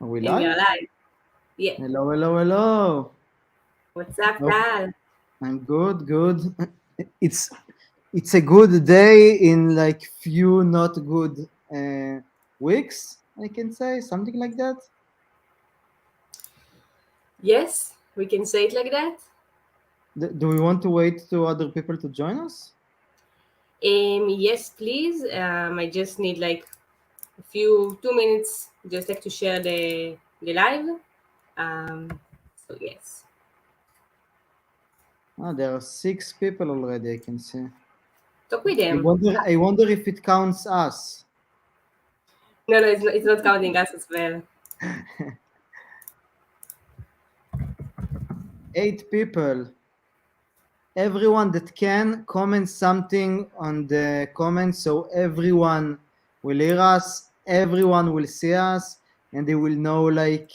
Are we And we live? are live. Yeah. Hello, hello, hello. What's up, Oh, Tal? I'm good, good. It's it's a good day in like few not good weeks. I can say something like that. Yes, we can say it like that. Do we want to wait to other people to join us? Yes, please. I just need like a few 2 minutes, just like to share the live. So yes. Ah, there are 6 people already. I can see. Talk with I them. wonder. I wonder if it counts us. No, no, it's not counting us as well. 8 people. Everyone that can comment something on the comments so everyone will hear us, everyone will see us, and they will know like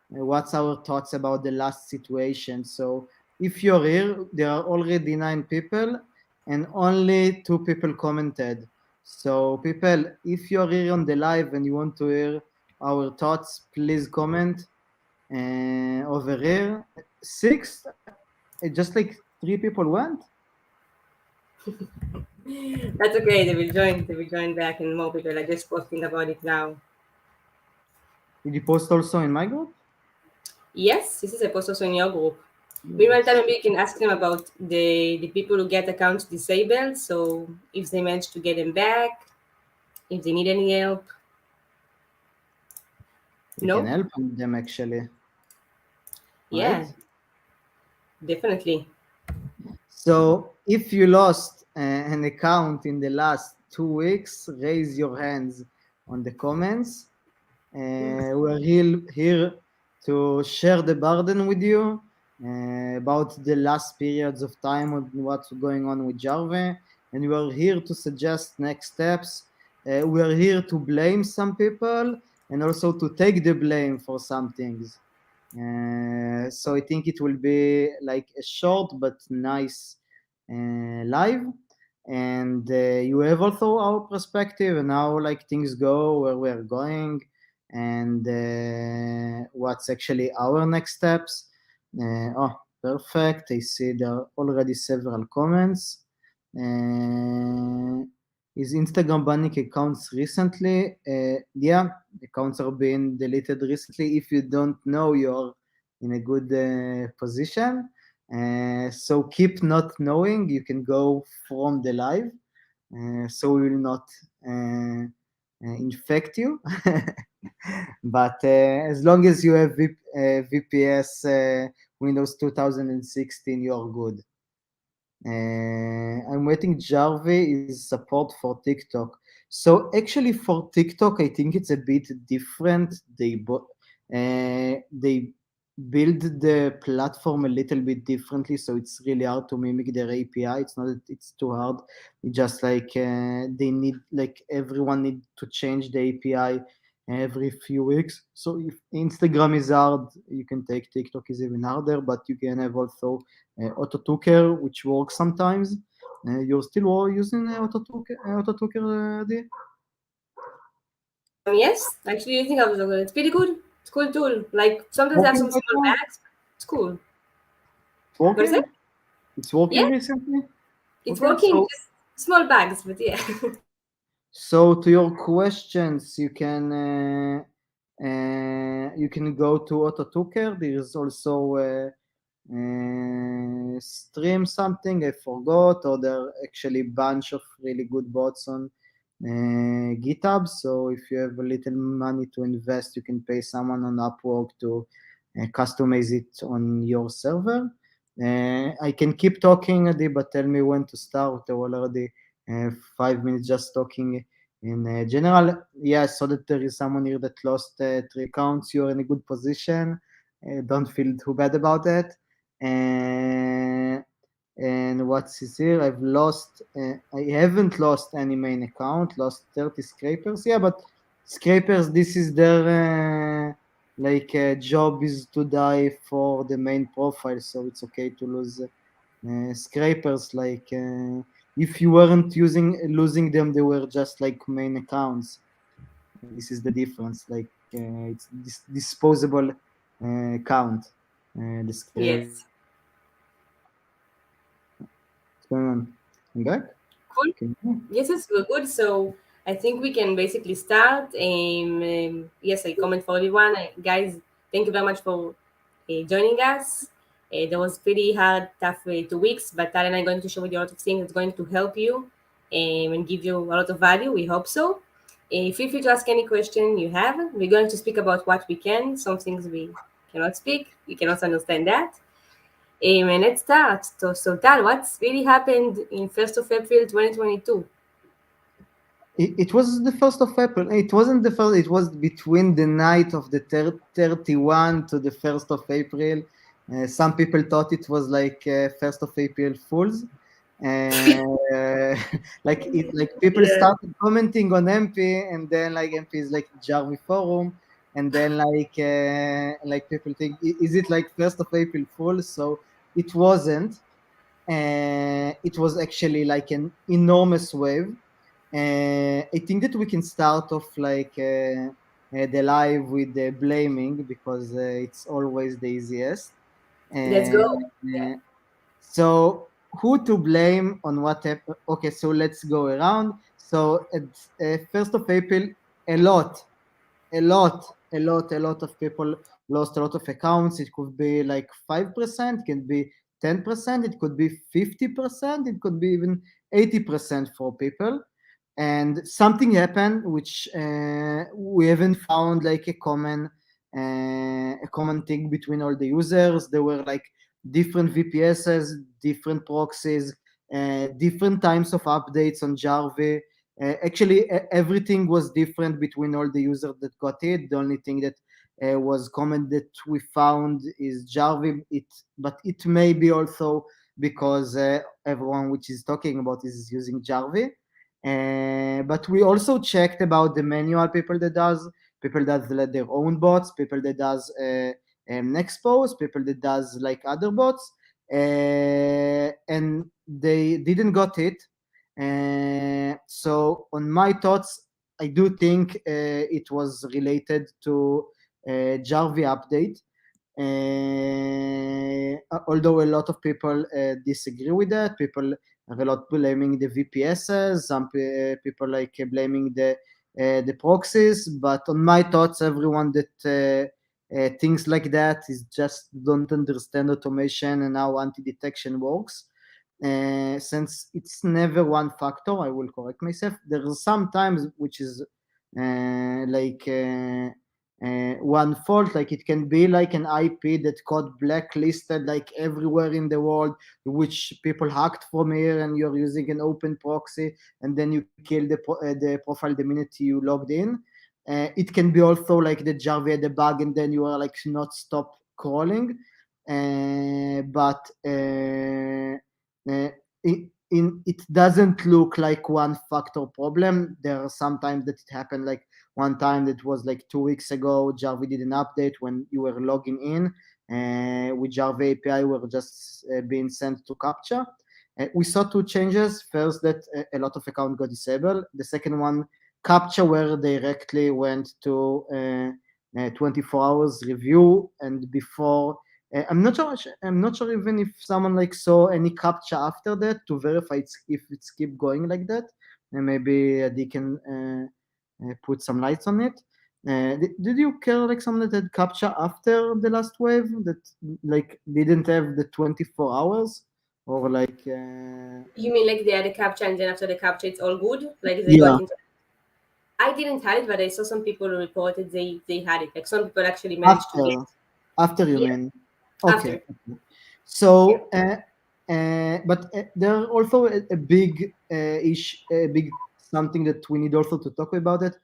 what's our thoughts about the last situation. So if you're here, there are already 9 people and only 2 people commented. So people, if you're here on the live and you want to hear our thoughts, please comment over here. Six, just like 3 people went. That's okay. They will join. They will join back, and more people are just posting about it now. Did you post also in my group? Yes, this is a post also in your group. Meanwhile, Yes. time maybe you can ask them about the people who get accounts disabled. So if they manage to get them back, if they need any help. We can No? help them actually, right? Yeah, definitely. So if you lost an account in the last 2 weeks, raise your hands on the comments. We're here to share the burden with you about the last periods of time and what's going on with Jarvee. And we are here to suggest next steps. We are here to blame some people and also to take the blame for some things. So I think it will be like a short but nice live. And you have also our perspective and how like things go, where we are going, and what's actually our next steps. Oh, perfect. I see there are already several comments. Uh, is Instagram banning accounts recently? Yeah, accounts are being deleted recently. If you don't know, you're in a good position. So keep not knowing. You can go from the live, so we will not infect you. But as long as you have VPS Windows 2016, you're good. I'm waiting. Jarvee is support for TikTok. So actually, for TikTok, I think it's a bit different. They build the platform a little bit differently, so it's really hard to mimic their API. It's not that it's too hard. It's just like they need like everyone need to change the API every few weeks. So if Instagram is hard, you can take TikTok is even harder, but you can have also auto-tucker, which works sometimes. You're still using auto-tucker, D? Yes, actually using Observer. It's pretty good. It's cool tool. Like sometimes I have Working some right small now? bags. It's cool. It's What is it? working? It's working Yeah, recently? it's Okay, working. so Just small bags, but yeah. so to your questions, you can go to AutoTucker. There is also stream something I forgot, or there are actually bunch of really good bots on GitHub. So if you have a little money to invest, you can pay someone on Upwork to customize it on your server. I can keep talking, Adi, but tell me when to start. We're already 5 minutes just talking in general. Yeah, so that there is someone here that lost 3 accounts. You're in a good position. Don't feel too bad about it. Uh, and what's is here? I haven't lost any main account. Lost 30 scrapers. Yeah, but scrapers. This is their job is to die for the main profile, so it's okay to lose scrapers. If you weren't using losing them, they were just like main accounts. This is the difference. Like it's disposable count. The screen. Yes. What's going on? I'm back. Cool. Can you? Yes, yes, we're good. So I think we can basically start. Yes, I comment for everyone. Guys, thank you very much for joining us. That was pretty hard, tough 2 weeks, but Tal and I are going to show you a lot of things that's going to help you and give you a lot of value. We hope so. Feel free to ask any question you have. We're going to speak about what we can. Some things we cannot speak. You can also understand that. And let's start. So Tal, what's really happened in 1st of April 2022? It was the 1st of April. It wasn't the first. It was between the night of the 31 to the 1st of April. Some people thought it was like 1st of April Fools. Uh, like people Yeah. started commenting on MP, and then like MP is like Jarvee forum, and then like people think, is it like 1st of April Fools? So it wasn't. It was actually like an enormous wave. I think that we can start off the live with the blaming, because it's always the easiest. Let's Uh, go. Yeah. so who to blame on what happened? Okay, so let's go around. So at 1st of April, a lot a lot of people lost a lot of accounts. It could be like 5%, it can be 10%, it could be 50%, it could be even 80% for people. And something happened which we haven't found like a common thing between all the users. There were like different VPSs, different proxies, different times of updates on Jarvee. Actually, everything was different between all the users that got it. The only thing that was common that we found is Jarvee. But it may be also because everyone which is talking about is using Jarvee. But we also checked about the manual people that let their own bots, people that does Nexpose, people that does like other bots, and they didn't got it. So on my thoughts, I do think it was related to Jarvee update. Although a lot of people disagree with that, people are a lot blaming the VPSs, some people like blaming the proxies. But on my thoughts, everyone that things like that is just don't understand automation and how anti-detection works. Since it's never one factor, I will correct myself. There are some times which is one fault, like it can be like an IP that got blacklisted like everywhere in the world, which people hacked from here, and you're using an open proxy, and then you kill the profile the minute you logged in. It can be also like the Jarvee had a bug, and then you are like not stop crawling. But it doesn't look like one factor problem. There are sometimes that it happened, like one time that was like 2 weeks ago. Jarvee did an update when you were logging in with Jarvee API, were just being sent to captcha. We saw two changes. First, that a lot of accounts got disabled. The second one, captcha were directly went to 24 hours review, and before I'm not sure. I'm not sure even if someone like saw any captcha after that to verify if it's keep going like that. And maybe they can put some lights on it. Did you care like someone that had captcha after the last wave that like didn't have the 24 hours, or like You mean like they had a capture and then after the capture it's all good? Like they got yeah, into. I didn't have it, but I saw some people who reported they had it. Like some people actually managed to get. after you Yeah, mean? after. Okay. Yeah. So, but there are also a big a big something that we need also to talk about it.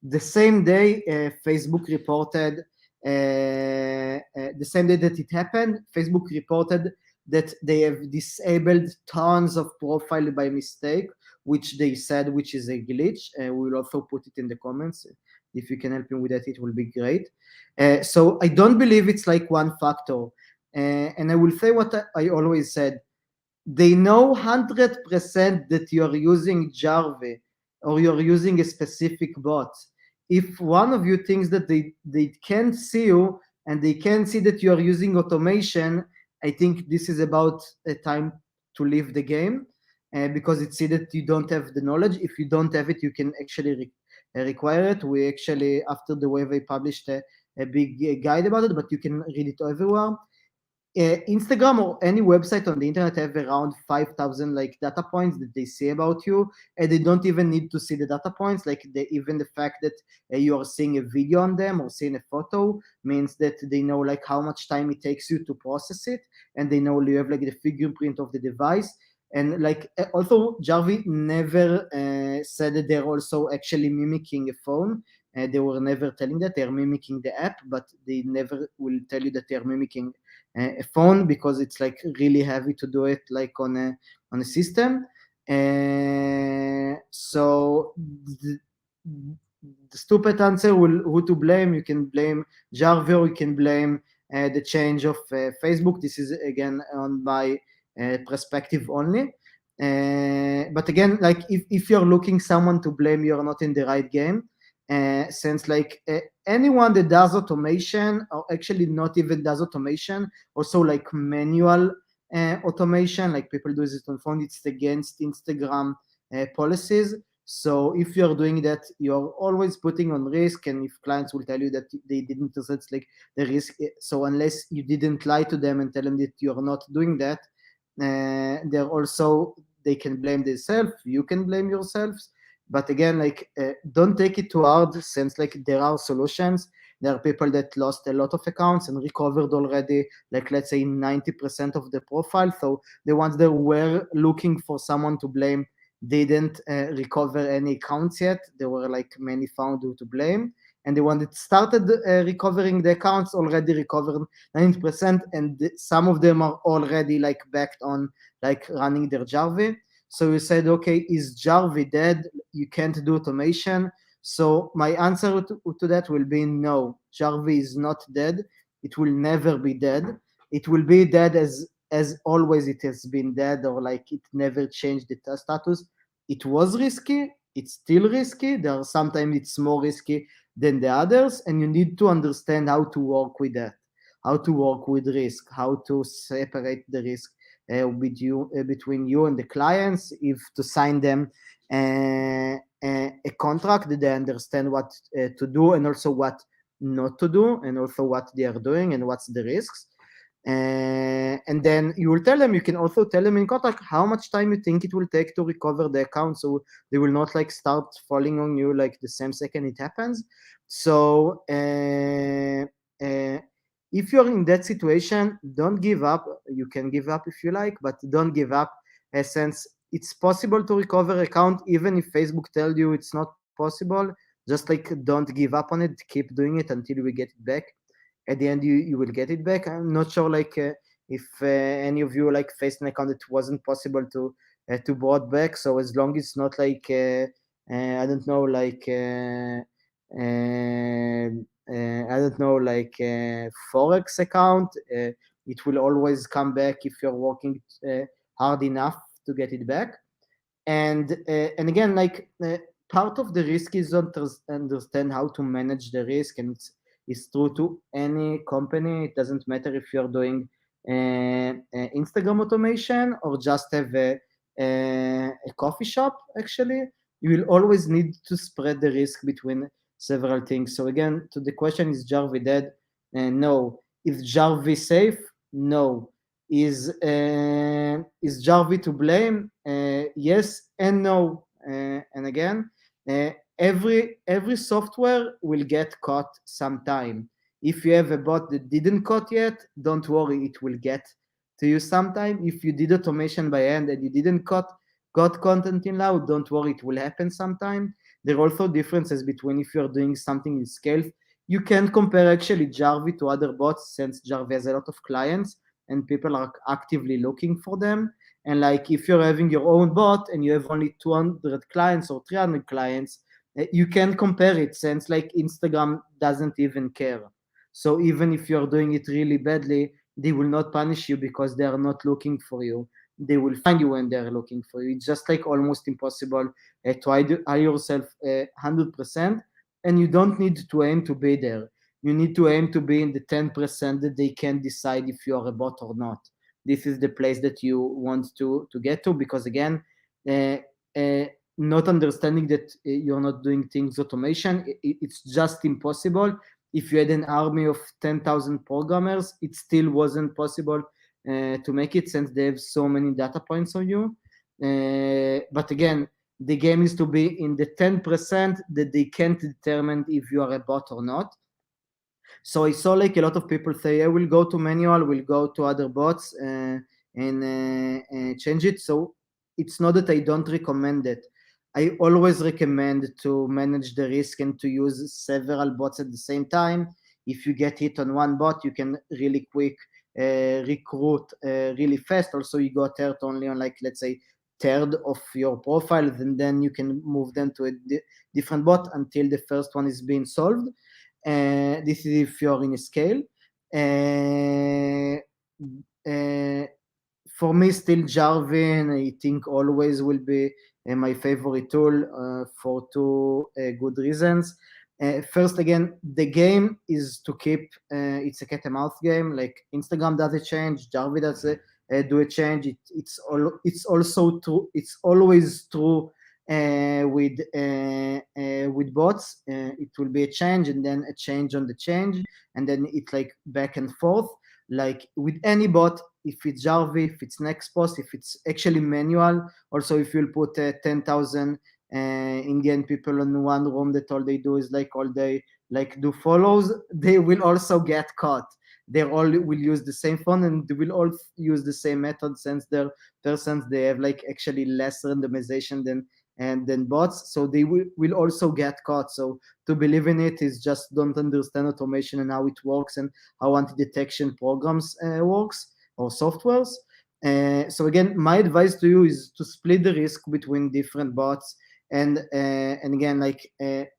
The same day, Facebook reported, the same day that it happened, Facebook reported that they have disabled tons of profile by mistake, which they said which is a glitch. We will also put it in the comments. If you can help me with that, it will be great. So I don't believe it's like one factor. And I will say what I always said. They know 100% that you're using Jarvee or you're using a specific bot. if one of you thinks that they can't see you and they can't see that you are using automation, I think this is about a time to leave the game, because it see that you don't have the knowledge. If you don't have it, you can actually require it. We actually, after the wave, I published a big guide about it, but you can read it everywhere. Instagram or any website on the internet have around 5,000 like data points that they see about you, and they don't even need to see the data points. Like even the fact that you are seeing a video on them or seeing a photo means that they know like how much time it takes you to process it, and they know you have like the fingerprint of the device. And like also Jarvee never said that they're also actually mimicking a phone. They were never telling that they're mimicking the app, but they never will tell you that they're mimicking a phone, because it's like really heavy to do it like on a system. So the stupid answer will who to blame. You can blame Jarvee, or you can blame the change of Facebook. This is again on my perspective only. But again, like if you're looking someone to blame, you're not in the right game. Since like anyone that does automation, or actually not even does automation, also like manual automation, like people do this on phone, it's against Instagram policies. So if you're doing that, you're always putting on risk, and if clients will tell you that they didn't assess like the risk, so unless you didn't lie to them and tell them that you're not doing that, they're also, they can blame themselves, you can blame yourselves. But again, like don't take it too hard, since like there are solutions. There are people that lost a lot of accounts and recovered already, like let's say 90% of the profile. So the ones that were looking for someone to blame didn't recover any accounts yet. There were like many found who to blame, and the one that started recovering the accounts already recovered 90%, and some of them are already like backed on like running their Jarvee. So you said, okay, is Jarvee dead? You can't do automation. So my answer to that will be no. Jarvee is not dead. It will never be dead. It will be dead as always it has been dead, or like it never changed the status. It was risky. It's still risky. There are sometimes it's more risky than the others, and you need to understand how to work with that, how to work with risk, how to separate the risk with you between you and the clients, if to sign them a contract that they understand what to do, and also what not to do, and also what they are doing and what's the risks. And then you will tell them, you can also tell them in contract how much time you think it will take to recover the account, so they will not like start falling on you like the same second it happens. So if you're in that situation, don't give up. You can give up if you like, but don't give up, since it's possible to recover account even if Facebook tells you it's not possible. Just like don't give up on it, keep doing it until we get it back. At the end, you will get it back. I'm not sure like if any of you like faced an account that wasn't possible to brought back. So as long as it's not like I don't know, like I don't know, like forex account, it will always come back if you're working hard enough to get it back. And again, like part of the risk is to understand how to manage the risk, and it's true to any company. It doesn't matter if you're doing Instagram automation or just have a coffee shop. Actually, you will always need to spread the risk between several things. So again, to the question, is Jarvee dead? No. Is Jarvee safe? No. Is Jarvee to blame? Yes and no. And again, every software will get caught sometime. If you have a bot that didn't caught yet, don't worry, it will get to you sometime. If you did automation by hand and you didn't got content in now, don't worry, it will happen sometime. There are also differences between if you're doing something in scale. You can't compare actually Jarvee to other bots, since Jarvee has a lot of clients and people are actively looking for them. And like if you're having your own bot and you have only 200 clients or 300 clients, you can compare it, since like Instagram doesn't even care. So even if you're doing it really badly, they will not punish you because they are not looking for you. They will find you when they're looking for you. It's just like almost impossible to hide yourself 100%. and you don't need to aim to be there. You need to aim to be in the 10% that they can decide if you are a bot or not. This is the place that you want to get to, because again, uh, uh, not understanding that you're not doing things automation, it's just impossible. If you had an army of 10,000 programmers, it still wasn't possible to make it, since they have so many data points on you. But again, the game is to be in the 10% that they can't determine if you are a bot or not. So I saw like a lot of people say, I will go to manual, will go to other bots and change it. So it's not that I don't recommend it. I always recommend to manage the risk and to use several bots at the same time. If you get hit on one bot, you can really quick recruit really fast. Also, you got hurt only on, like, let's say, third of your profiles, and then you can move them to a different bot until the first one is being solved. This is if you're in a scale. Uh, uh, for me, still Jarvee, I think always will be my favorite tool for two good reasons. First, again, the game is to keep. It's a cat and mouse game. Like Instagram does a change, Jarvee does do a change. It's also true. It's always true with bots. It will be a change and then a change on the change, and then it's like back and forth. Like with any bot, if it's Jarvee, if it's Nextpost, if it's actually manual. Also, if you'll put 10,000 Indian people in one room that all they do is like all day like do follows, they will also get caught. They all will use the same phone and they will all use the same method, since they're persons, they have like actually less randomization than bots, so they will also get caught. So to believe in it is just don't understand automation and how it works and how anti-detection programs works or softwares. So again, my advice to you is to split the risk between different bots. And again, like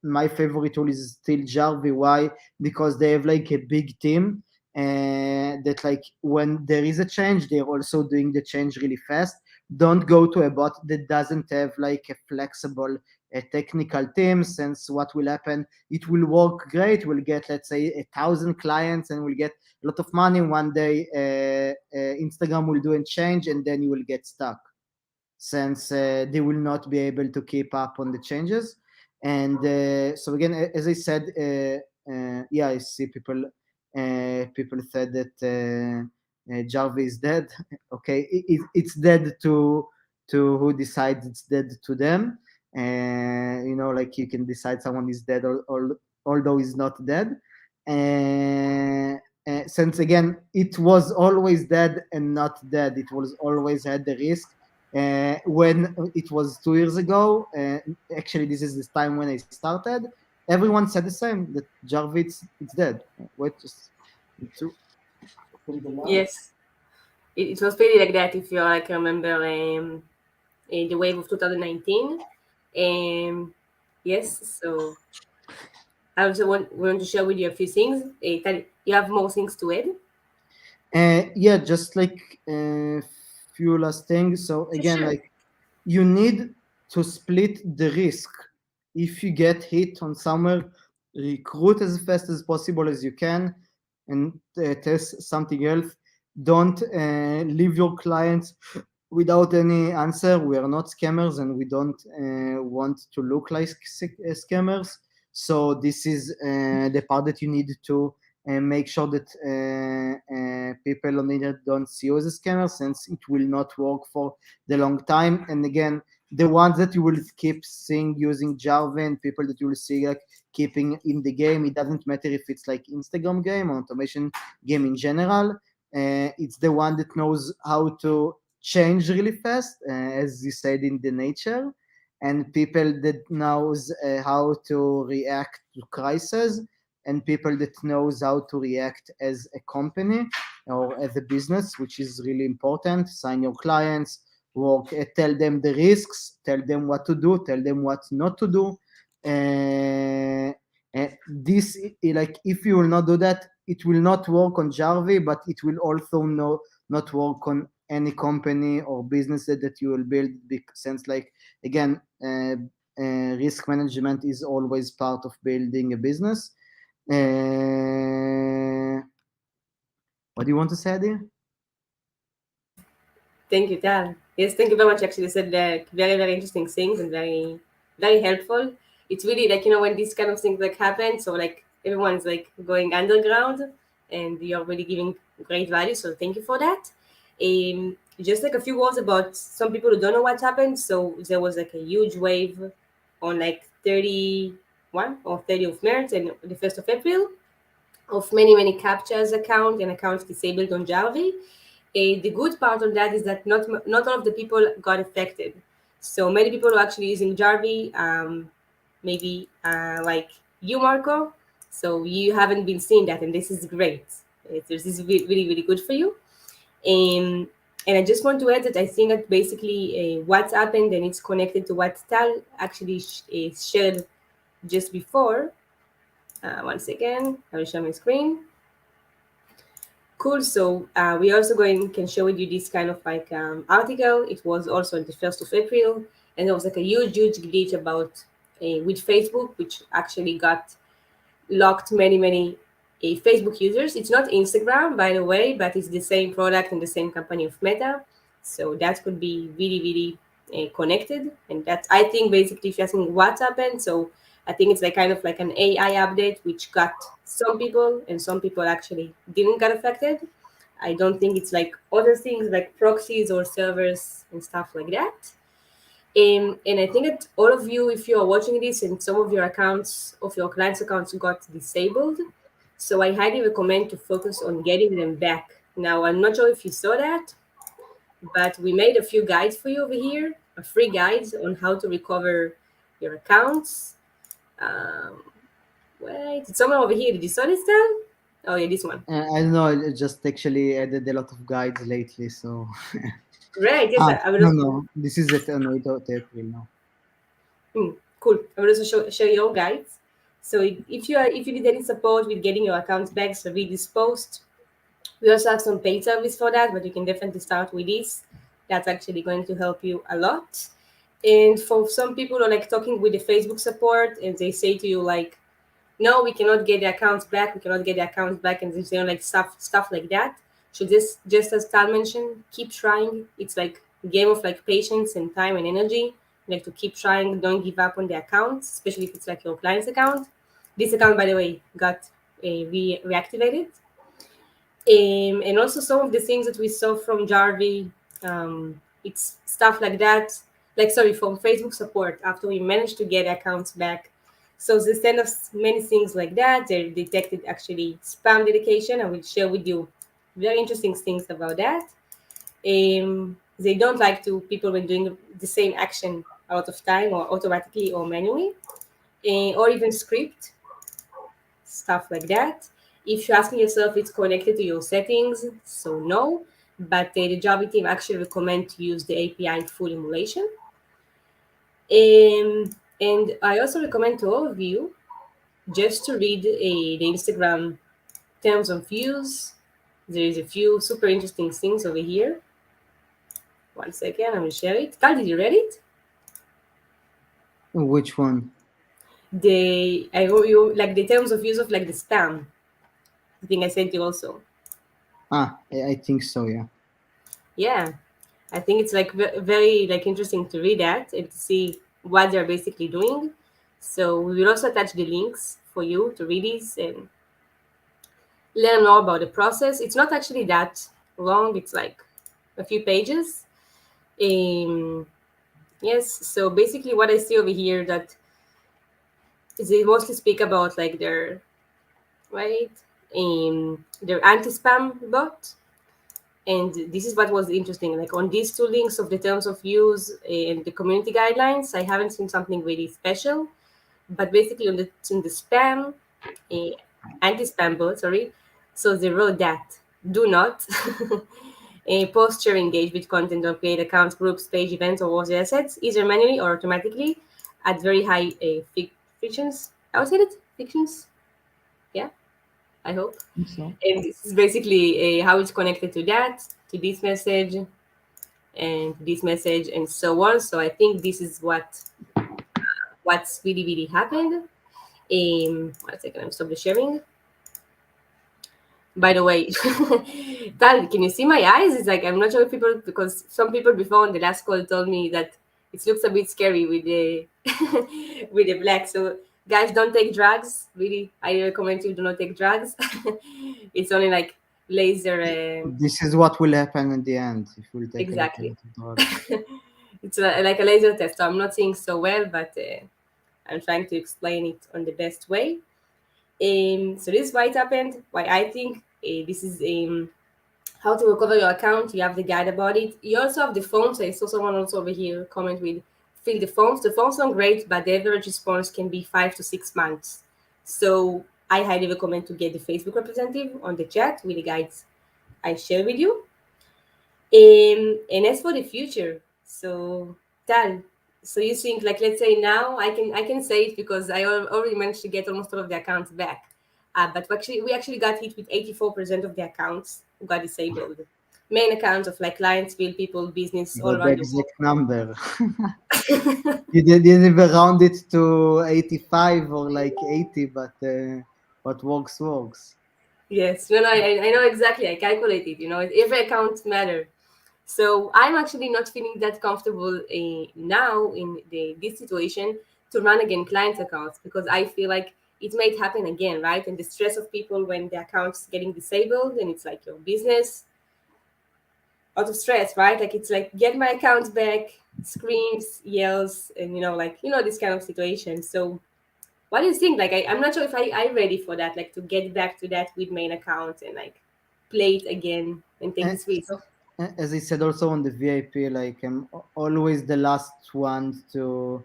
my favorite tool is still Jarvee. Why? Because they have like a big team that, like, when there is a change, they're also doing the change really fast. Don't go to a bot that doesn't have like a flexible technical team, since what will happen, it will work great, we'll get, let's say, 1,000 clients and we'll get a lot of money. One day Instagram will do a change and then you will get stuck, since they will not be able to keep up on the changes. And so again, as I said, yeah, I see people said that Jarvee is dead. Okay, it's dead to who decides it's dead to them. Like you can decide someone is dead, or although he's not dead. Since again, it was always dead and not dead. It was always had the risk. When it was 2 years ago, actually, this is this time when I started. Everyone said the same, that Jarvee, it's dead. Wait, just to open the lab. Yes, it was pretty like that. If you like remember the wave of 2019. Yes, so I also want to share with you a few things. You have more things to add? Yeah, just like few last things. So again, Sure. like you need to split the risk. If you get hit on somewhere, recruit as fast as possible as you can and test something else. Don't leave your clients without any answer. We are not scammers and we don't want to look like scammers. So this is the part that you need to make sure that people on the internet don't see you as a scammer, since it will not work for the long time. And again, the ones that you will keep seeing using Jarvee and people that you will see like keeping in the game, it doesn't matter if it's like Instagram game or automation game in general. It's the one that knows how to change really fast, as you said in the nature, and people that knows how to react to crisis, and people that knows how to react as a company or as a business, which is really important. Sign your clients, work, tell them the risks, tell them what to do, tell them what not to do. This, like, if you will not do that, it will not work on Jarvee, but it will also not work on any company or business that you will build. Since, like, again, risk management is always part of building a business. What do you want to say, Adi? Thank you, Tal. Yes, thank you very much. Actually, you said like very, very interesting things and very, very helpful. It's really like, when these kind of things like happen, so like everyone's like going underground, and you're really giving great value. So thank you for that. Just like a few words about some people who don't know what happened. So there was like a huge wave on like 31 or 30th of March and the 1st of April of many, many captchas account and accounts disabled on Jarvee. The good part of that is that not all of the people got affected. So many people are actually using Jarvee, maybe like you, Marco. So you haven't been seeing that, and this is great. This is really, really good for you. Um, and I just want to add that I think that basically what's happened, and it's connected to what Tal actually shared just before. Once again, I will share my screen. Cool. So we also going can show you this kind of like article. It was also on the 1st of April, and there was like a huge, huge glitch about with Facebook, which actually got locked many Facebook users. It's not Instagram, by the way, but it's the same product and the same company of Meta. So that could be really, really connected. And that's, I think, basically, if you're asking what happened, so I think it's like kind of like an AI update, which got some people, and some people actually didn't get affected. I don't think it's like other things like proxies or servers and stuff like that. And I think that all of you, if you are watching this and some of your accounts, of your clients' accounts got disabled, so I highly recommend to focus on getting them back. Now, I'm not sure if you saw that, but we made a few guides for you over here, free guides on how to recover your accounts. Um, Wait, it's somewhere over here. Did you saw this, Tal? Oh, yeah, this one. I don't know. I just actually added a lot of guides lately, so Right, yes, I will no, also. no, this is at on 8th of April now. Cool. I will also show your guides. So if you need any support with getting your accounts back, so read this post. We also have some paid service for that, but you can definitely start with this. That's actually going to help you a lot. And for some people who are like talking with the Facebook support and they say to you like, no, we cannot get the accounts back, we cannot get the accounts back, and they like stuff like that. So just as Tal mentioned, keep trying. It's like a game of like patience and time and energy. Like to keep trying, don't give up on the accounts, especially if it's like your client's account. This account, by the way, got reactivated. And also some of the things that we saw from Jarvee, it's stuff like that. Like sorry, from Facebook support after we managed to get accounts back. So they send us many things like that. They detected actually spam detection. I will share with you very interesting things about that. They don't like to people when doing the same action a lot of time or automatically or manually, or even script stuff like that. If you're asking yourself, it's connected to your settings, so no. But the Jarvee team actually recommend to use the API full emulation. And I also recommend to all of you just to read the Instagram terms of use. There is a few super interesting things over here. One second, I will share it. Carl, did you read it? Which one? I owe you like the terms of use of like the spam. I think I sent you also. I think so. Yeah. Yeah, I think it's like very like interesting to read that and to see what they're basically doing. So we will also attach the links for you to read this and learn more about the process. It's not actually that long. It's like a few pages. Um, yes. So basically, what I see over here that is they mostly speak about like their right, their anti-spam bot. And this is what was interesting. Like on these two links of the terms of use and the community guidelines, I haven't seen something really special. But basically, on the spam, uh, anti-spam bot, sorry. So they wrote that do not post, share, engage with content or create accounts, groups, page, events, or other assets, either manually or automatically at very high frictions. I would say that frictions. Yeah, I hope. So And this is basically how it's connected to that, to this message, and this message, and so on. So I think this is what what's really happened. 1 second, I'm stop the sharing. By the way, Tal, can you see my eyes? It's like I'm not sure if people, because some people before on the last call told me that it looks a bit scary with the with the black. So guys, don't take drugs. Really, I recommend you do not take drugs. It's only like laser. This is what will happen in the end if we'll take a little Exactly. bit of drugs. It's like a laser test. So I'm not seeing so well, but I'm trying to explain it on the best way. So this is why it happened. Why I think this is how to recover your account. You have the guide about it. You also have the forms. I saw someone also over here comment with fill the forms. The forms are great, but the average response can be 5 to 6 months. So I highly recommend to get the Facebook representative on the chat with the guides I share with you. And as for the future, so Tal, so you think like let's say now I can say it because already managed to get almost all of the accounts back, but we actually got hit with 84% of the accounts who got disabled. Main accounts of like clients, field people, business all The around the exact number. You didn't even round it to 85 or like 80, but what works works. Yes, no, no, I know exactly. I calculated. Every account matter. So I'm actually not feeling that comfortable now in this situation to run again client accounts because I feel like it might happen again, right? And the stress of people when the account's getting disabled and it's like your business out of stress, right? Like it's like get my account back, screams, yells, and this kind of situation. So what do you think? Like I'm not sure if I'm ready for that, like to get back to that with main account and like play it again and take this risk. So, as I said also on the VIP, like I'm always the last one to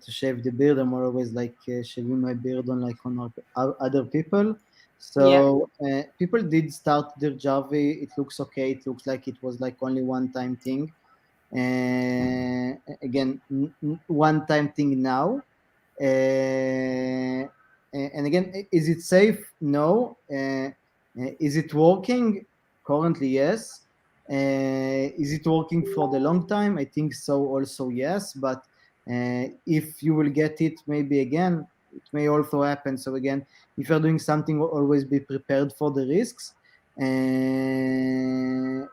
shave the beard. I'm always like shaving my beard on like on other people. Yeah. So people did start their Jarvee. It looks okay. It looks like it was like only one time thing. Again, one time thing now. And again, is it safe? No. Is it working? Currently, yes. Is it working for the long time? I think so. Also, yes. But if you will get it, maybe again, it may also happen. So again, if you're doing something, always be prepared for the risks.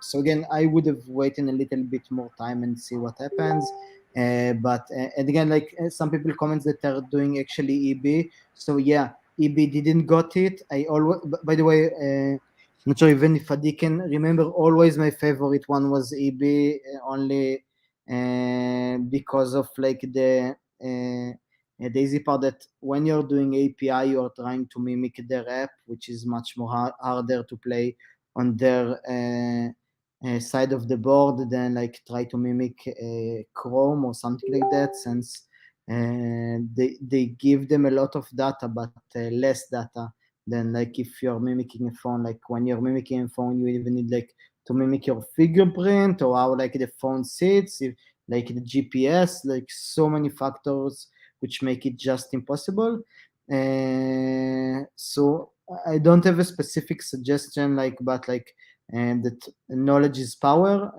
So again, I would have waited a little bit more time and see what happens. But and again, like some people comments that are doing actually EB. So yeah, EB didn't got it. I always, by the way, not sure even if Adi can remember. Always my favorite one was EB, only because of like the easy part that when you're doing API, you're trying to mimic their app, which is much more harder to play on their side of the board than like try to mimic Chrome or something like that, since they give them a lot of data but less data than like if you're mimicking a phone. Like when you're mimicking a phone, you even need like to mimic your fingerprint or how like the phone sits, if, like the GPS, like so many factors which make it just impossible. So I don't have a specific suggestion, like, but like, and that knowledge is power.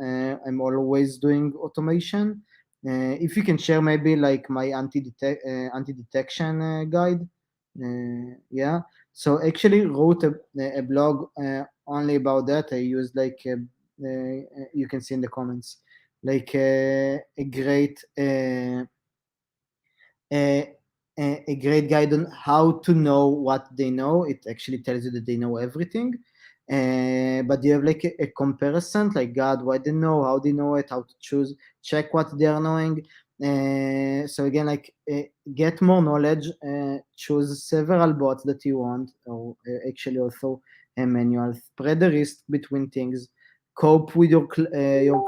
I'm always doing automation. If you can share maybe like my anti-detection guide. Yeah. So actually wrote a blog only about that. I used like you can see in the comments like a great a, a great guide on how to know what they know. It actually tells you that they know everything. But you have like a comparison, like God, what they know, how they know it, how to choose, check what they are knowing. So again, like get more knowledge, choose several bots that you want, or actually also a manual, spread the risk between things, cope with your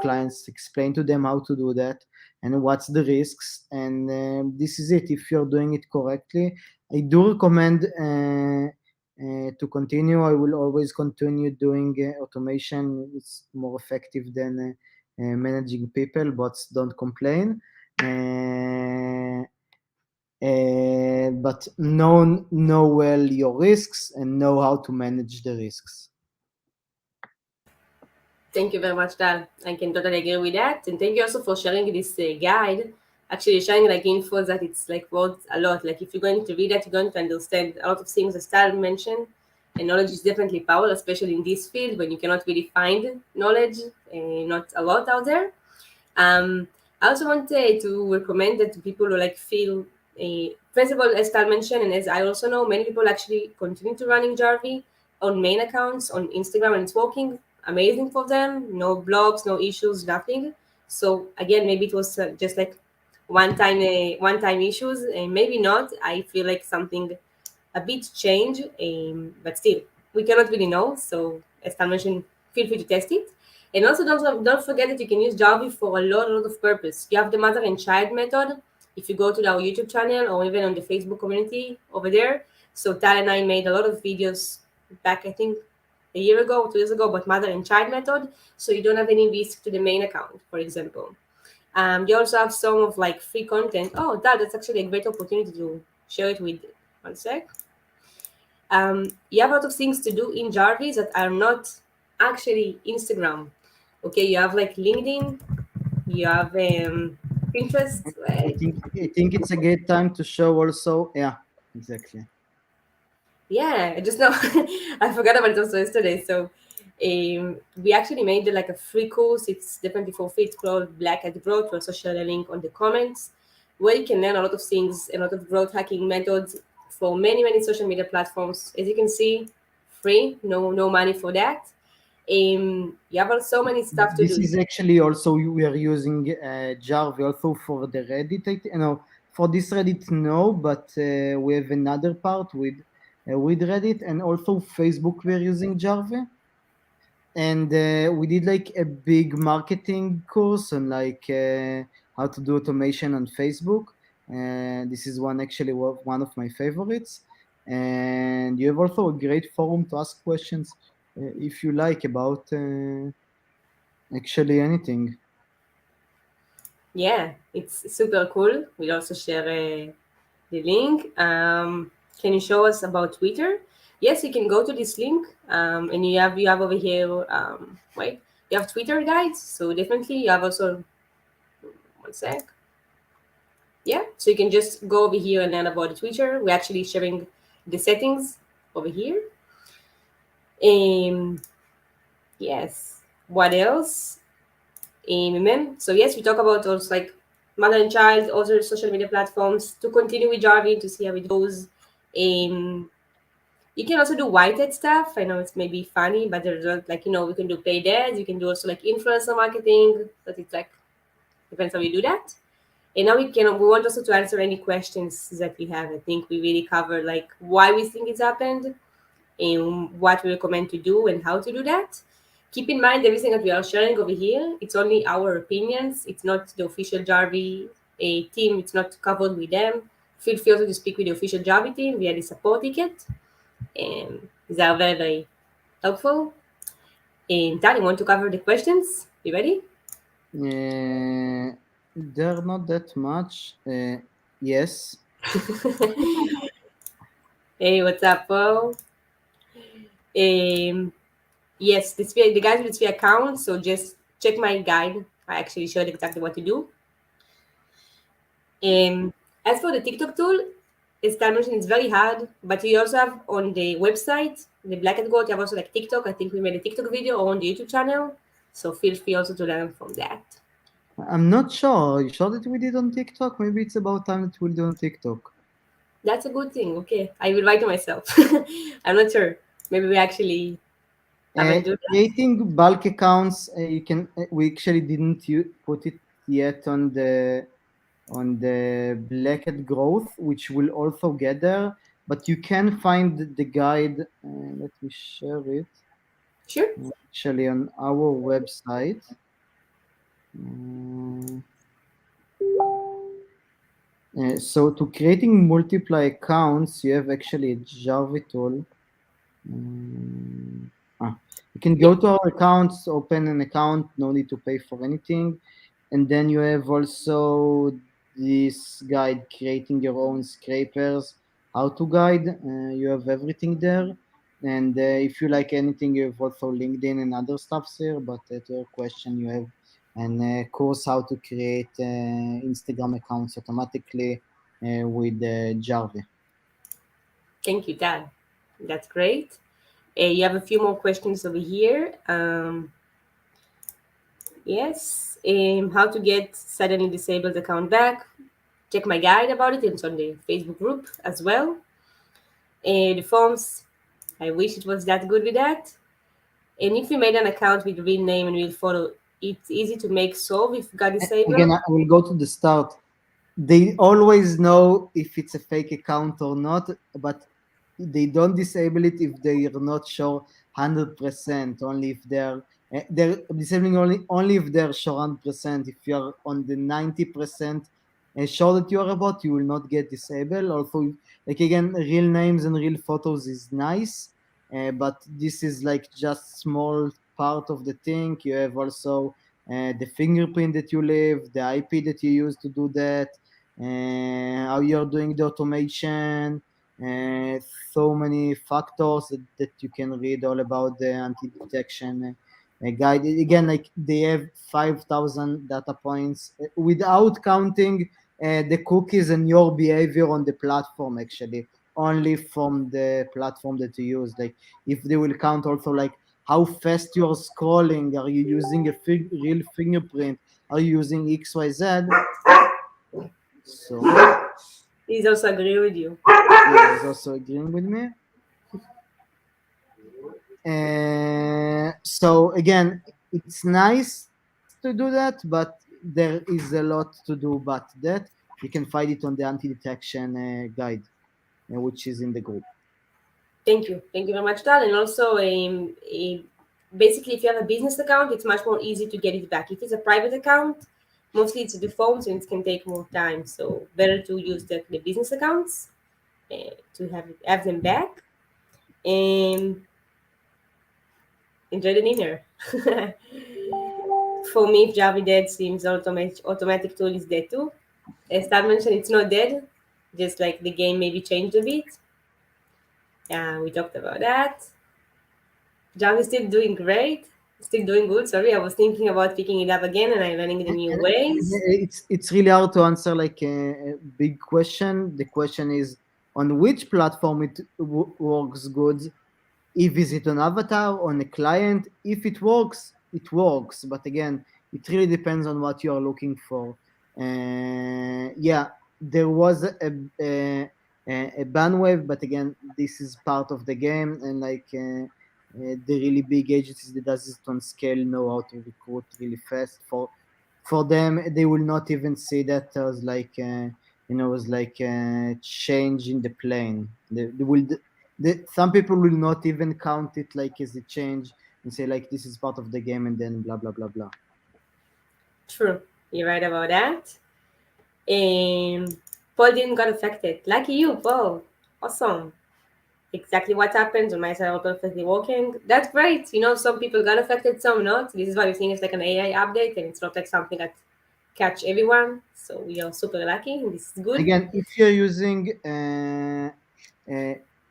clients, explain to them how to do that and what's the risks. And this is it. If you're doing it correctly, I do recommend to continue. I will always continue doing automation. It's more effective than managing people, but don't complain. But know well your risks and know how to manage the risks. Thank you very much, Tal. I can totally agree with that. And thank you also for sharing this guide. actually sharing like info that it's like worth a lot. Like if you're going to read that, you're going to understand a lot of things as Tal mentioned. And knowledge is definitely power, especially in this field when you cannot really find knowledge, not a lot out there. Um, I also wanted to recommend that to people who like feel first of all, as Tal mentioned, and as I also know, many people actually continue to running Jarvee on main accounts on Instagram, and it's working amazing for them. No blogs, no issues, nothing. So again, maybe it was just like one time issues, and maybe not. I feel like something a bit change, but still, we cannot really know. So, as Tal mentioned, feel free to test it. And also, don't forget that you can use Jarvee for a lot of purpose. You have the mother and child method. If you go to our YouTube channel or even on the Facebook community over there, so Tal and I made a lot of videos back, I think, a year ago, 2 years ago, about mother and child method. So you don't have any risk to the main account, for example. You also have some of like free content. Oh, that's actually a great opportunity to share it with. One sec. You have a lot of things to do in Jarvis that are not actually Instagram. Okay, you have like LinkedIn, you have Pinterest. Right? I think it's a great time to show also. Yeah, exactly. Yeah, I just know I forgot about it also yesterday. So we actually made like a free course. It's definitely for free. It's called Black at Growth. We'll also share the link on the comments where you can learn a lot of things, a lot of growth hacking methods for many social media platforms. As you can see, free, no money for that. You have so many stuff to This do. is actually also we are using Jarvee also for the Reddit. No, for this Reddit no, but we have another part with Reddit and also Facebook. We are using Jarvee, and we did like a big marketing course on like how to do automation on Facebook. And this is one actually one of my favorites. And you have also a great forum to ask questions if you like about actually anything. Yeah, it's super cool. We'll also share the link. Can you show us about Twitter? Yes, you can go to this link, and you have over here. Wait, you have Twitter guides, so definitely you have also one sec. Yeah, so you can just go over here and learn about the Twitter. We're actually sharing the settings over here. Um, yes. What else? So yes, we talk about also like mother and child, other social media platforms to continue with Jarvee to see how it goes. Um, you can also do whitehead stuff. I know it's maybe funny, but there's not like we can do paid ads. You can do also like influencer marketing, but it's like depends how you do that. And now we want also to answer any questions that you have. I think we really covered like why we think it's happened and what we recommend to do and how to do that. Keep in mind everything that we are sharing over here, it's only our opinions. It's not the official Jarvee team. It's not covered with them. Feel free also to speak with the official Jarvee team via the support ticket. And they are very helpful. And Dan, you want to cover the questions? You ready? They're not that much. Yes. Hey, what's up, Paul? Um, yes, the guys with the account. So just check my guide. I actually showed exactly what to do. As for the TikTok tool, as Tal mentioned, it's very hard, but you also have on the website, the Black and Gold, you have also like TikTok. I think we made a TikTok video on the YouTube channel. So feel free also to learn from that. I'm not sure. Are you sure that we did on TikTok? Maybe it's about time that we'll do on TikTok. That's a good thing. Okay. I will write to myself. I'm not sure. Maybe we actually haven't do that. Creating bulk accounts, you can. We actually didn't put it yet on the Blackhead growth, which will also get there. But you can find the guide. Let me share it Sure. actually on our website. Uh, so to creating multiply accounts, you have actually a Jarvee tool. Mm, you can Yeah. go to our accounts, open an account, no need to pay for anything. And then you have also this guide, creating your own scrapers, how to guide. You have everything there. And if you like anything, you have also LinkedIn and other stuffs here. But to your question, you have and course how to create Instagram accounts automatically with Jarvee. Thank you, Dad. That's great. You have a few more questions over here. Yes. How to get suddenly disabled account back. Check my guide about it. It's on the Facebook group as well. The forms, I wish it was that good with that. And if you made an account with real name and real photo, it's easy to make solve if got Again, disabled. I will go to the start. They always know if it's a fake account or not, but they don't disable it if they are not sure 100%. Only if they're disabling only if they're sure 100%. If you're on the 90% sure that you are about, you will not get disabled. Also, like again, real names and real photos is nice, but this is like just small part of the thing. You have also the fingerprint that you leave, the IP that you use to do that, how you're doing the automation, uh, so many factors that you can read all about the anti-detection guide. Again, like they have 5,000 data points without counting the cookies and your behavior on the platform, actually only from the platform that you use. Like if they will count also like how fast you're scrolling, are you using a real fingerprint, are you using XYZ. So Please also agree with you. yeah, he's also agreeing with me. So again, it's nice to do that, but there is a lot to do. But that you can find it on the anti-detection guide, which is in the group. Thank you. Thank you very much, Tal. And also, basically, if you have a business account, it's much more easy to get it back. If it's a private account, mostly it's the phones and it can take more time. So, better to use the business accounts to have them back. And enjoy the dinner. For me, if Jarvee dead seems automatic tool is dead too. As Tal mentioned, it's not dead, just like the game maybe changed a bit. We talked about that. Jarvee is still doing great, still doing good. Sorry, I was thinking about picking it up again and I'm learning the new And ways. it's really hard to answer like a big question. The question is on which platform it works good. If is it on avatar on a client, if it works it works, but again it really depends on what you are looking for. Yeah, there was a ban wave, but again this is part of the game, and like the really big agencies that does it on scale know how to recruit really fast. For them they will not even see that as like as like a change in the plane. They will some people will not even count it like as a change and say like this is part of the game and then blah blah blah blah. True, you're right about that. Paul didn't got affected. Lucky you, Paul. Awesome. Exactly what happens on my side all perfectly working. That's great. Some people got affected, some not. This is why we think it's like an AI update and it's not like something that catch everyone. So we are super lucky and this is good. Again, uh,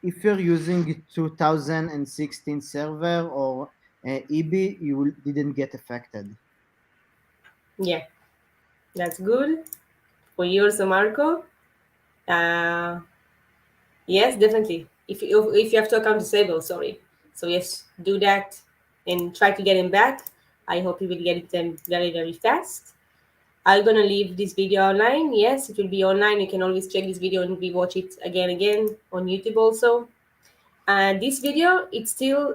if you're using 2016 server or EB, didn't get affected. Yeah, that's good. For you also, Marco. Uh, yes, definitely. If you have to account disable, sorry. So yes, do that and try to get him back. I hope you will get it very very fast. I'm gonna leave this video online. Yes, it will be online. You can always check this video and rewatch it again on YouTube also. And this video, it's still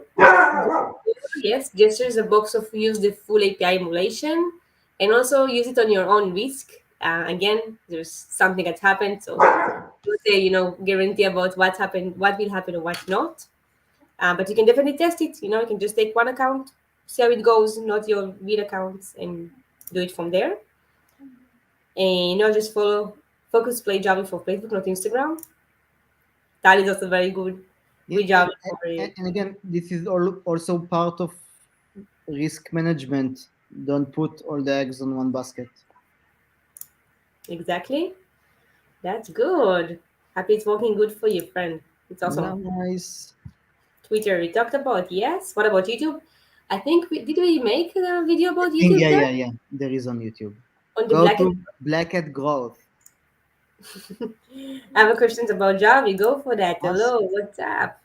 yes, gestures a box of use the full API emulation and also use it on your own risk. Again, there's something that happened, so don't say guarantee about what happened, what will happen, or what not. But you can definitely test it. You can just take one account, see how it goes, not your real accounts, and do it from there. And just follow Focus Play Java for Facebook, not Instagram. That is also very good Yeah, with Java for and again, this is also part of risk management. Don't put all the eggs on one basket. exactly. That's good. Happy it's working good for you, friend. It's awesome. Nice. Twitter, we talked about. Yes. What about YouTube? I think did we make a video I about think YouTube there yeah. There is on YouTube. on the Go Black? to Black Hat Growth. I have a questions about Jarvee. Go for that. Awesome. Hello, what's up?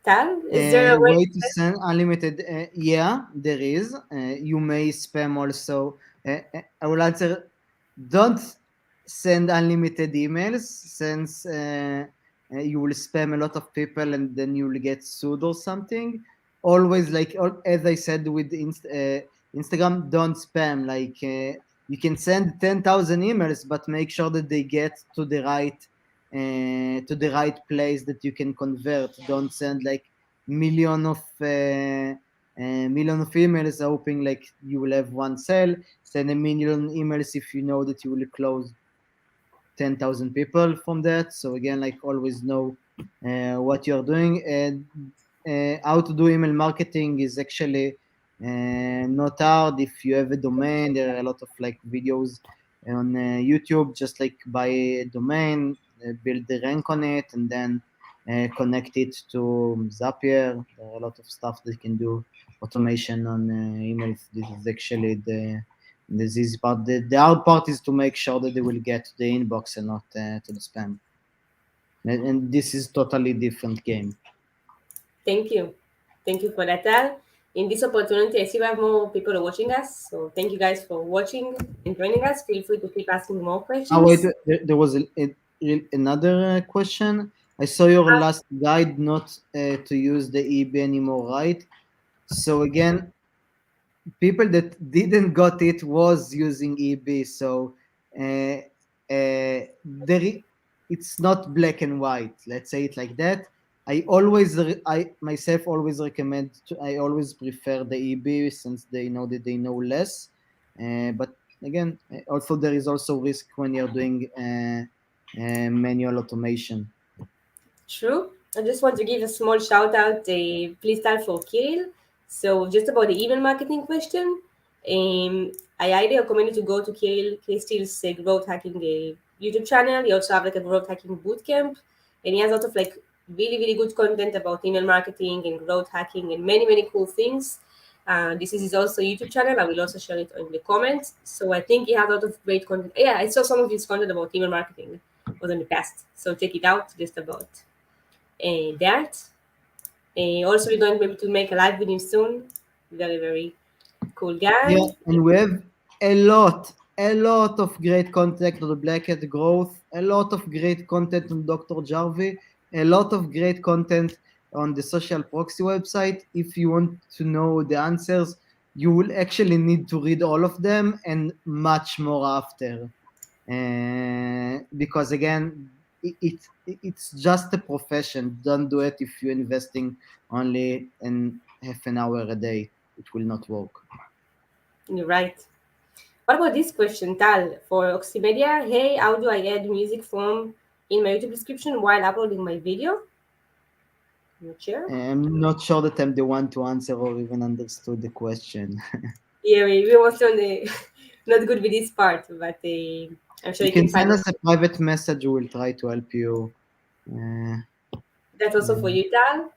Tal, is there a way Way to to send? send unlimited? Yeah, there is. You may spam also. I will answer. Don't send unlimited emails since you will spam a lot of people and then you will get sued or something. Always, like as I said with Instagram, don't spam. Like you can send 10,000 emails, but make sure that they get to the right place that you can convert. Don't send like million of million of emails hoping like you will have one sale. Send a million emails if you know that you will close 10,000 people from that. So again, like always know what you're doing. And how to do email marketing is actually not hard. If you have a domain, there are a lot of like videos on YouTube. Just like buy a domain, build the rank on it, and then connect it to Zapier. There are a lot of stuff that you can do automation on emails. This is actually the easy part. The hard part is to make sure that they will get to the inbox and not to the spam. And this is totally different game. Thank you. Thank you for that, Tal. In this opportunity, I see we have more people watching us. So thank you guys for watching and joining us. Feel free to keep asking more Oh wait, questions. there was another question. I saw your last guide not to use the EB anymore, right? So again, people that didn't got it was using EB. So uh, it's not black and white. Let's say it like that. I myself always recommend. I always prefer the EB since they know that they know less. But again, also there is also risk when you're doing manual automation. True. I just want to give a small shout out, please start for Kirill. So just about the email marketing question, I highly recommend you to go to Kirill Kristill's growth hacking YouTube channel. He also have like a growth hacking bootcamp, and he has a lot of like really good content about email marketing and growth hacking and many cool things. This is his also YouTube channel. I will also share it in the comments. So I think he has a lot of great content. Yeah, I saw some of his content about email marketing was in the past. So check it out. Just about that. Also, we're going maybe to make a live with him soon. Very cool Yeah, guy. and we have a lot of great content on the Black Hat Growth, a lot of great content on Dr. Jarvee, a lot of great content on the Social Proxy website. If you want to know the answers, you will actually need to read all of them and much more after. Because again, it's just a profession. Don't do it if you're investing only in half an hour a day. It will not work. You're right. What about this question, Tal, for Oxymedia? Hey, how do I add music from in my YouTube description while uploading my video? Not sure. I'm not sure that I'm the one to answer or even understood the question. Yeah, we also not good with this part, but I'm sure You you can can find send it. us a private message. We will try to help you. Uh, That's also for you, Tal.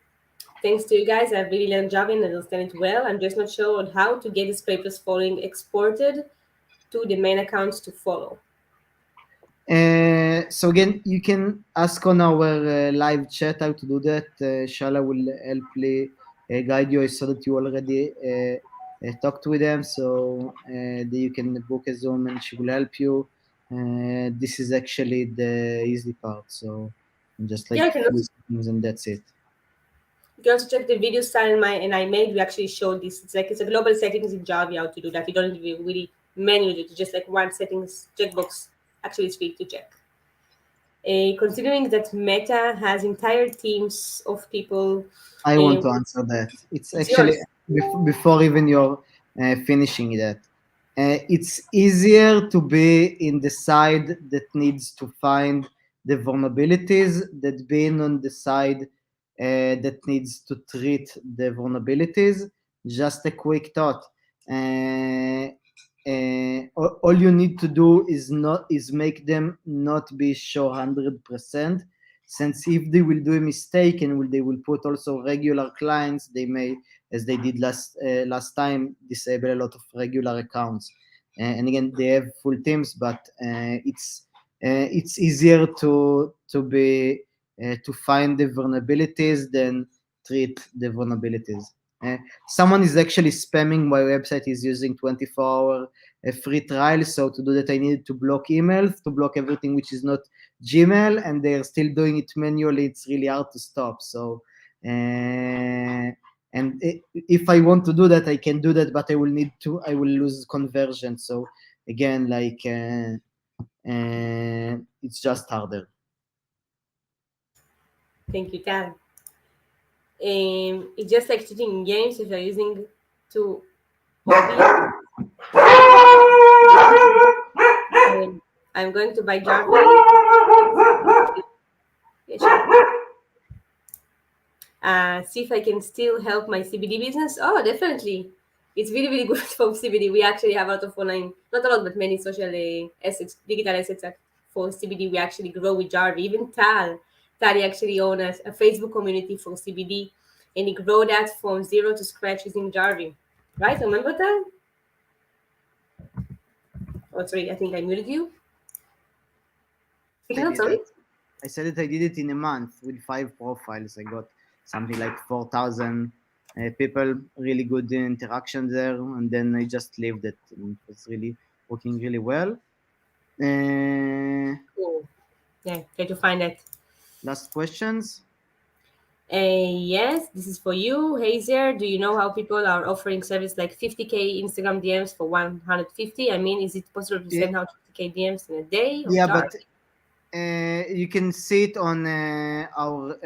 Thanks to you guys, I've really learned Java and understand it well. I'm just not sure on how to get this papers following exported to the main accounts to follow. so again, you can ask on our live chat how to do that. Shala will help guide you. I saw that you already talked with them, so that you can book a Zoom and she will help you. This is actually the easy part. So just Yeah, like few settings and that's it. you can also check the video style in my and I made. We actually showed this. It's a global settings in Java how to do that. You don't need to really manually do it. Just like one settings checkbox. Actually, it's free to check. Considering that Meta has entire teams of people, I want uh, to answer that. It's it's actually yours. before even you're finishing that. It's easier to be in the side that needs to find the vulnerabilities than being on the side that needs to treat the vulnerabilities. Just a quick thought. All you need to do is not is make them not be sure 100%. since if they will do a mistake and they will put also regular clients, they may, as they did last time, disable a lot of regular accounts. And again, they have full teams, but it's easier to find the vulnerabilities than treat the vulnerabilities. Uh, Someone is actually spamming my website, is using 24-hour free trial. So to do that, I needed to block emails, to block everything which is not Gmail, and they're still doing it manually. It's really hard to stop. So, and if I want to do that, I can do that, but I will lose conversion. So again, it's just harder. Thank you, Tal. It's just like cheating in games if you're using two OBS. I'm going to buy Jarvee. Yeah, sure. See if I can still help my CBD business. Oh, definitely. It's really, really good for CBD. We actually have a lot of online, not a lot, but many social assets, digital assets for CBD. We actually grow with Jarvee. Even Tal actually owns a Facebook community for CBD, and he grew that from zero to scratch using Jarvee. Right? Remember Tal? Oh, sorry, I think I muted you. I Signal, did sorry. it. I said that I did it in a month with 5 profiles. I got something like 4,000 people, really good interaction there, and then I just left it. And it was really working really well. Cool. Yeah, try to find that. Last questions. Yes, this is for you, Hazer. Do you know how people are offering service like 50K Instagram DMs for 150? I mean, is it possible to Yeah, send out 50K DMs in a day or yeah, charge? but you can see it on our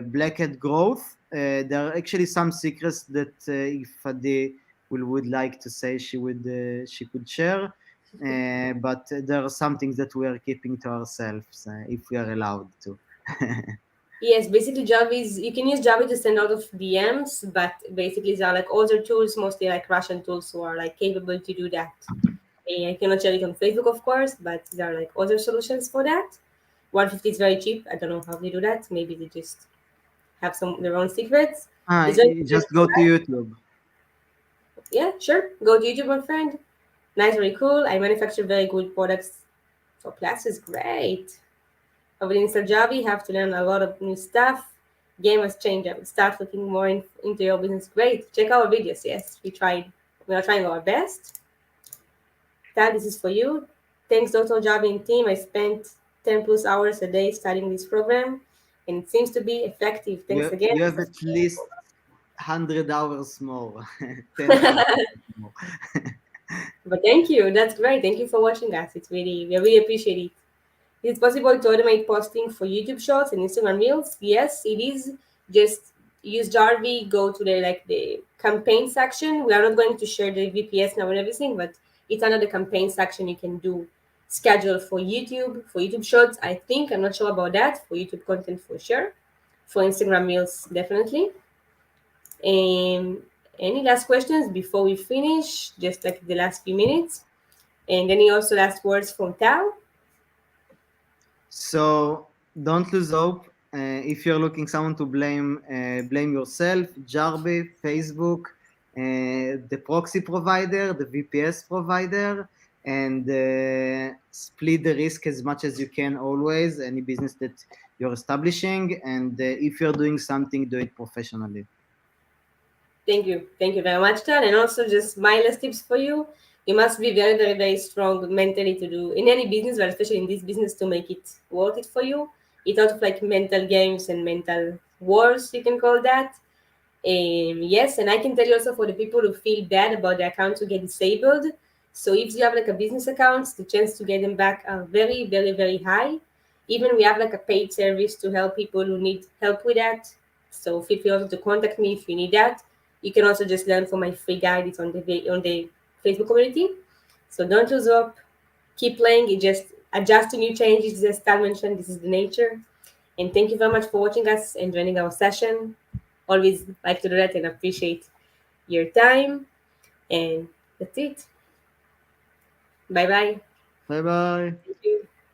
Black Hat growth. There are actually some secrets that if Ade would like to say, she could share. But there are some things that we are keeping to ourselves if we are allowed to. Yes, basically Jarvee is, you can use Jarvee to send out of DMs, but basically there are like other tools, mostly like Russian tools who are like capable to do that. I cannot share it on Facebook, of course, but there are like other solutions for that. 150 is very cheap. I don't know how they do that. Maybe they just have some their own secrets. It's very You cheap. just go to YouTube. Yeah, sure. Go to YouTube, my friend. Nice, very cool. I manufacture very good products for classes. Great. Over in Java, you have to learn a lot of new stuff. Game has changed. I will start looking more into your business. Great. Check our videos. Yes, we tried. We are trying our best. That this is for you. Thanks, Dr. Java and team. I spent 10 plus hours a day studying this program, and it seems to be effective. Thanks again. You have at least 100 hours more, 10,000 more. But thank you. That's great. Thank you for watching us. We really appreciate it. Is it possible to automate posting for YouTube Shorts and Instagram Reels? Yes, it is. Just use Jarvee, go to the campaign section. We are not going to share the VPS now and everything, but it's under the campaign section. You can do schedule for YouTube Shorts. I think I'm not sure about that for YouTube content for sure. For Instagram Reels, definitely. And any last questions before we finish? Just like the last few minutes. And any also last words from Tal? So don't lose hope. If you're looking someone to blame, blame yourself. Jarvee, Facebook, the proxy provider, the VPS provider, and split the risk as much as you can. Always, any business that you're establishing, and if you're doing something, do it professionally. Thank you. Thank you very much, Tan. And also, just my last tips for you. You must be very, very, very strong mentally to do in any business, but especially in this business to make it worth it for you. It's out of like mental games and mental wars, you can call that. Yes, and I can tell you also for the people who feel bad about their account to get disabled. So if you have like a business account, the chance to get them back are very, very, very high. Even we have like a paid service to help people who need help with that. So feel free also to contact me if you need that. You can also just learn from my free guide. It's on the Facebook community. So don't lose hope. Keep playing. It just adjust to new changes. As Tal mentioned, this is the nature. And thank you very much for watching us and joining our session. Always like to do that and appreciate your time. And that's it. Bye bye. Bye bye. Thank you.